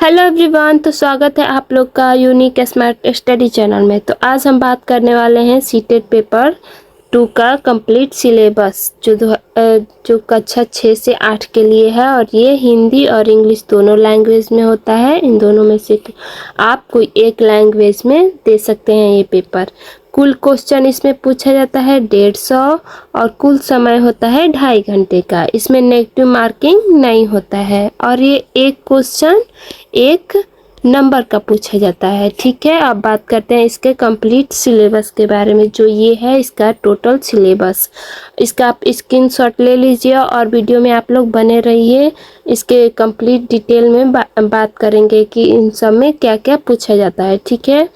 Hello everyone, तो स्वागत है आप लोग का यूनिक स्मार्ट स्टडी चैनल में। तो आज हम बात करने वाले हैं सीटेट पेपर 2 का कंप्लीट सिलेबस जो कक्षा 6 से 8 के लिए है, और ये हिंदी और इंग्लिश दोनों लैंग्वेज में होता है। इन दोनों में से आप कोई एक लैंग्वेज में दे सकते हैं ये पेपर। कुल क्वेश्चन इसमें पूछा जाता है 150 और कुल समय होता है 2.5 घंटे का। इसमें नेगेटिव मार्किंग नहीं होता है और ये एक क्वेश्चन एक नंबर का पूछा जाता है। ठीक है, अब बात करते हैं इसके कंप्लीट सिलेबस के बारे में। जो ये है इसका टोटल सिलेबस, इसका आप स्क्रीनशॉट ले लीजिए और वीडियो में आप लोग बने रहिए। इसके कंप्लीट डिटेल में बात करेंगे कि इन सब में क्या क्या पूछा जाता है। ठीक है,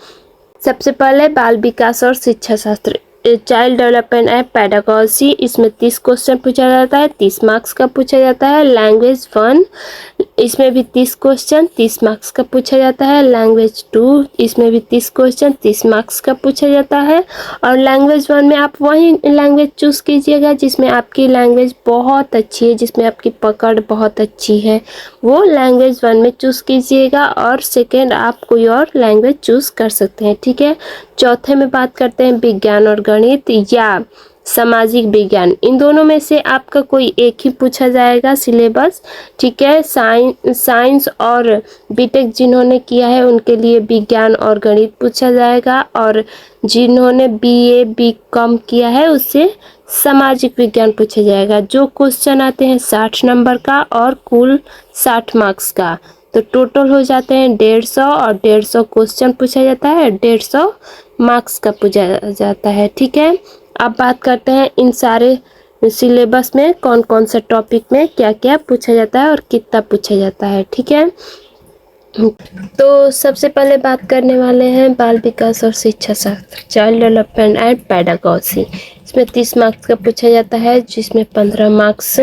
सबसे पहले बाल विकास और शिक्षा शास्त्र, चाइल्ड डेवलपमेंट एंड पेडागोजी। इसमें 30 क्वेश्चन पूछा जाता है, 30 मार्क्स का पूछा जाता है। लैंग्वेज 1, इसमें भी 30 क्वेश्चन 30 मार्क्स का पूछा जाता है। लैंग्वेज 2, इसमें भी 30 क्वेश्चन 30 मार्क्स का पूछा जाता है। और लैंग्वेज 1 में आप वही लैंग्वेज चूज़ कीजिएगा जिसमें आपकी लैंग्वेज बहुत अच्छी है, जिसमें आपकी पकड़ बहुत अच्छी है, वो लैंग्वेज 1 में चूज़ कीजिएगा। और सेकेंड आप कोई और लैंग्वेज चूज़ कर सकते हैं। ठीक है, चौथे में बात करते हैं विज्ञान और गणित या सामाजिक विज्ञान। इन दोनों में से आपका कोई एक ही पूछा जाएगा सिलेबस। ठीक है, साइंस और बीटेक जिन्होंने किया है उनके लिए विज्ञान और गणित पूछा जाएगा, और जिन्होंने बीए बीकॉम किया है उससे सामाजिक विज्ञान पूछा जाएगा। जो क्वेश्चन आते हैं 60 नंबर का और कुल 60 मार्क्स का, तो टोटल हो जाते हैं 150 और 150 क्वेश्चन पूछा जाता है, 150 मार्क्स का पूछा जाता है। ठीक है, अब बात करते हैं इन सारे सिलेबस में कौन कौन सा टॉपिक में क्या क्या पूछा जाता है और कितना पूछा जाता है। ठीक है, तो सबसे पहले बात करने वाले हैं बाल विकास और शिक्षा शास्त्र, चाइल्ड डेवलपमेंट एंड पेडागोजी। इसमें 30 मार्क्स का पूछा जाता है, जिसमें 15 मार्क्स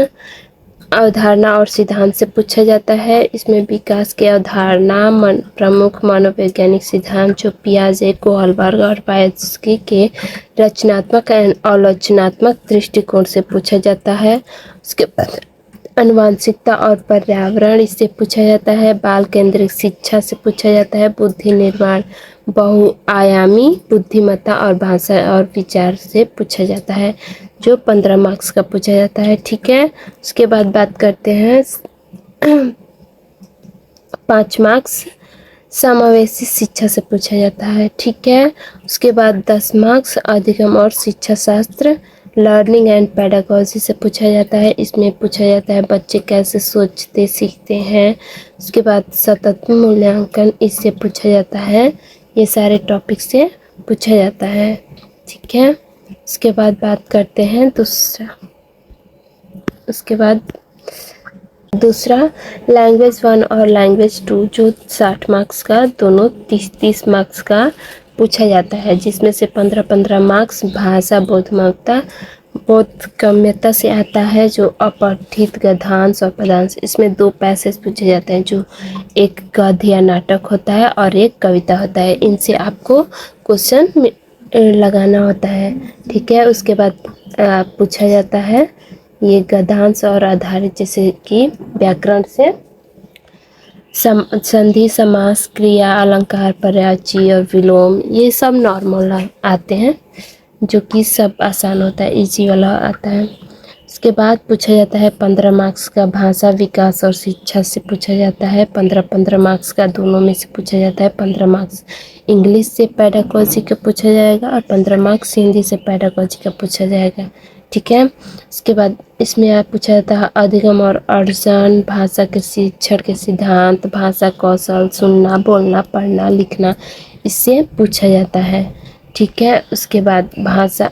अवधारणा और सिद्धांत से पूछा जाता है। इसमें विकास के अवधारणा प्रमुख मनोवैज्ञानिक सिद्धांत जो पियाजे, कोहलबर्ग और वायत्स्की के रचनात्मक एवं आलोचनात्मक दृष्टिकोण से पूछा जाता है। उसके बाद आनुवंशिकता और पर्यावरण, इससे पूछा जाता है। बाल केंद्रित शिक्षा से पूछा जाता है। बुद्धि निर्माण, बहुआयामी बुद्धिमत्ता और भाषा और विचार से पूछा जाता है, जो 15 मार्क्स का पूछा जाता है। ठीक है, उसके बाद बात करते हैं 5 मार्क्स समावेशी शिक्षा से पूछा जाता है। ठीक है, उसके बाद 10 मार्क्स अधिगम और शिक्षा शास्त्र, लर्निंग एंड पेडागोजी से पूछा जाता है। इसमें पूछा जाता है बच्चे कैसे सोचते सीखते हैं। उसके बाद सतत मूल्यांकन, इससे पूछा जाता है। ये सारे टॉपिक से पूछा जाता है। ठीक है, उसके बाद बात करते हैं दूसरा लैंग्वेज 1 और लैंग्वेज 2, जो 60 मार्क्स का, दोनों 30-30 मार्क्स का पूछा जाता है, जिसमें से 15-15 मार्क्स भाषा बोधगम्यता से आता है, जो अपठित गद्यांश और पदांश। इसमें 2 पैसेज पूछे जाते हैं, जो एक गद्य या नाटक होता है और एक कविता होता है। इनसे आपको क्वेश्चन लगाना होता है। ठीक है, उसके बाद पूछा जाता है ये गद्यांश और आधारित, जैसे कि व्याकरण से संधि, समास, क्रिया, अलंकार, पर्यायची और विलोम, ये सब नॉर्मल आते हैं, जो कि सब आसान होता है, इजी वाला आता है। उसके बाद पूछा जाता है 15 मार्क्स का भाषा विकास और शिक्षा से पूछा जाता है। 15-15 मार्क्स का दोनों में से पूछा जाता है। 15 मार्क्स इंग्लिश से पेडागोजी का पूछा जाएगा और 15 मार्क्स हिंदी से पेडागोजी का पूछा जाएगा। ठीक है, उसके बाद इसमें आप पूछा जाता है अधिगम और अर्जन, भाषा के शिक्षण के सिद्धांत, भाषा कौशल, सुनना, बोलना, पढ़ना, लिखना, इससे पूछा जाता है। ठीक है, उसके बाद भाषा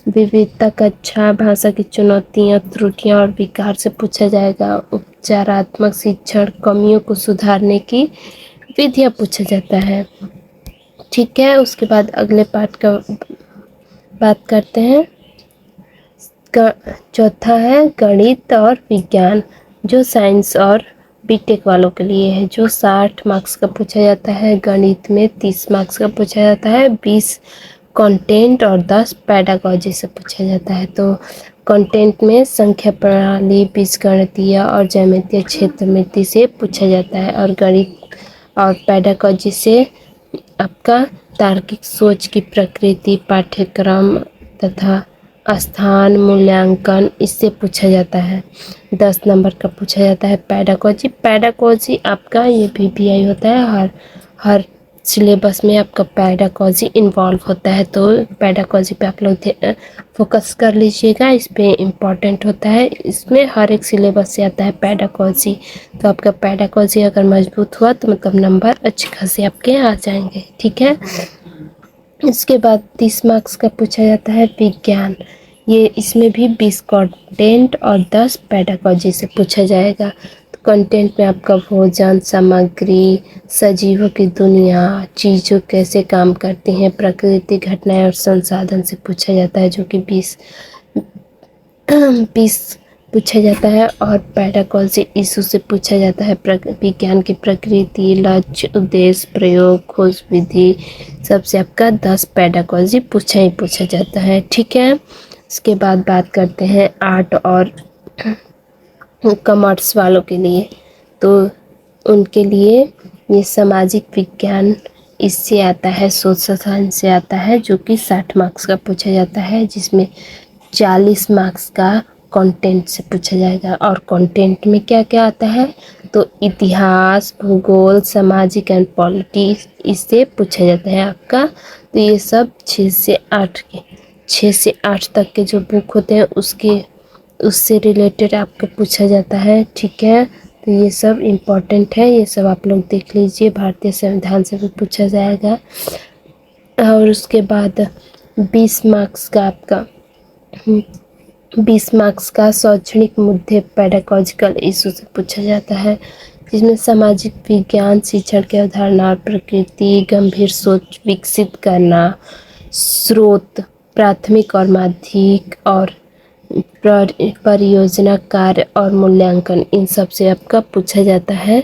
विविधता कक्षा, भाषा की चुनौतियाँ, त्रुटियाँ और विकार से पूछा जाएगा। उपचारात्मक शिक्षण, कमियों को सुधारने की विधियाँ पूछा जाता है। ठीक है, उसके बाद अगले पार्ट का बात करते हैं। चौथा है गणित और विज्ञान, जो साइंस और बीटेक वालों के लिए है, जो 60 मार्क्स का पूछा जाता है। गणित में 30 मार्क्स का पूछा जाता है, 20 कंटेंट और 10 पेडागोजी से पूछा जाता है। तो कंटेंट में संख्या प्रणाली, बीजगणितीय और ज्यामितीय क्षेत्रमिति से पूछा जाता है, और गणित और पेडागॉजी से आपका तार्किक सोच की प्रकृति, पाठ्यक्रम तथा स्थान मूल्यांकन इससे पूछा जाता है। 10 नंबर का पूछा जाता है पेडागॉजी आपका ये VBI होता है, हर सिलेबस में आपका पेडागॉजी इन्वॉल्व होता है, तो पेडागॉजी पे आप लोग फोकस कर लीजिएगा, इस पे इम्पॉर्टेंट होता है, इसमें हर एक सिलेबस से आता है पेडागॉजी। तो आपका पेडागॉजी अगर मजबूत हुआ तो मतलब नंबर अच्छे खासे आपके आ जाएंगे, ठीक है। इसके बाद 30 मार्क्स का पूछा जाता है विज्ञान, ये इसमें भी 20 कंटेंट और 10 पेडागॉजी से पूछा जाएगा। तो कंटेंट में आपका भोजन, सामग्री, सजीवों की दुनिया, चीज़ों कैसे काम करती हैं, प्रकृति, घटनाएं और संसाधन से पूछा जाता है, जो कि 20 पूछा जाता है। और पेडागॉजी इशू से पूछा जाता है विज्ञान की प्रकृति, लक्ष्य, उद्देश्य, प्रयोग, खोज विधि, सबसे आपका 10 पेडागॉजी पूछा जाता है, ठीक है। इसके बाद बात करते हैं आर्ट और कॉमर्स वालों के लिए, तो उनके लिए ये सामाजिक विज्ञान इससे आता है, सोशल साइंस से आता है, जो कि 60 मार्क्स का पूछा जाता है, जिसमें 40 मार्क्स का कंटेंट से पूछा जाएगा। और कंटेंट में क्या क्या आता है, तो इतिहास, भूगोल, सामाजिक एंड पॉलिटिक्स इससे पूछा जाता है आपका। तो ये सब 6 से 8 तक के जो बुक होते हैं उससे रिलेटेड आपको पूछा जाता है, ठीक है। तो ये सब इम्पोर्टेंट है, ये सब आप लोग देख लीजिए, भारतीय संविधान से भी पूछा जाएगा। और उसके बाद 20 मार्क्स का शैक्षणिक मुद्दे पेडागॉजिकल इशू से पूछा जाता है, जिसमें सामाजिक विज्ञान, शिक्षण की अवधारणा और प्रकृति, गंभीर सोच विकसित करना, स्रोत, प्राथमिक और माध्यमिक और परियोजना कार्य और मूल्यांकन, इन सब से आपका पूछा जाता है,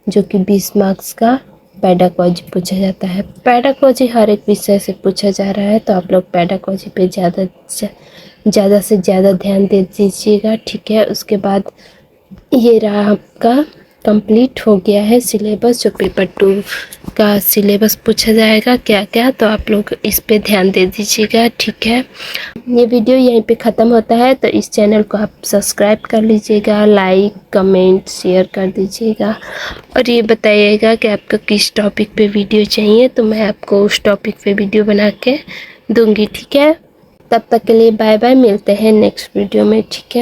जो कि 20 मार्क्स का पेडागॉजी पूछा जाता है। पेडागॉजी हर एक विषय से पूछा जा रहा है, तो आप लोग पेडागॉजी पे ज़्यादा से ज़्यादा ध्यान दे दीजिएगा, ठीक है। उसके बाद ये रहा आपका कंप्लीट हो गया है सिलेबस, जो पेपर 2 का सिलेबस पूछा जाएगा क्या क्या, तो आप लोग इस पे ध्यान दे दीजिएगा, ठीक है। ये वीडियो यहीं पे ख़त्म होता है, तो इस चैनल को आप सब्सक्राइब कर लीजिएगा, लाइक, कमेंट, शेयर कर दीजिएगा, और ये बताइएगा कि आपका किस टॉपिक पे वीडियो चाहिए, तो मैं आपको उस टॉपिक पे वीडियो बना के दूँगी, ठीक है। तब तक के लिए बाय बाय, मिलते हैं नेक्स्ट वीडियो में, ठीक है।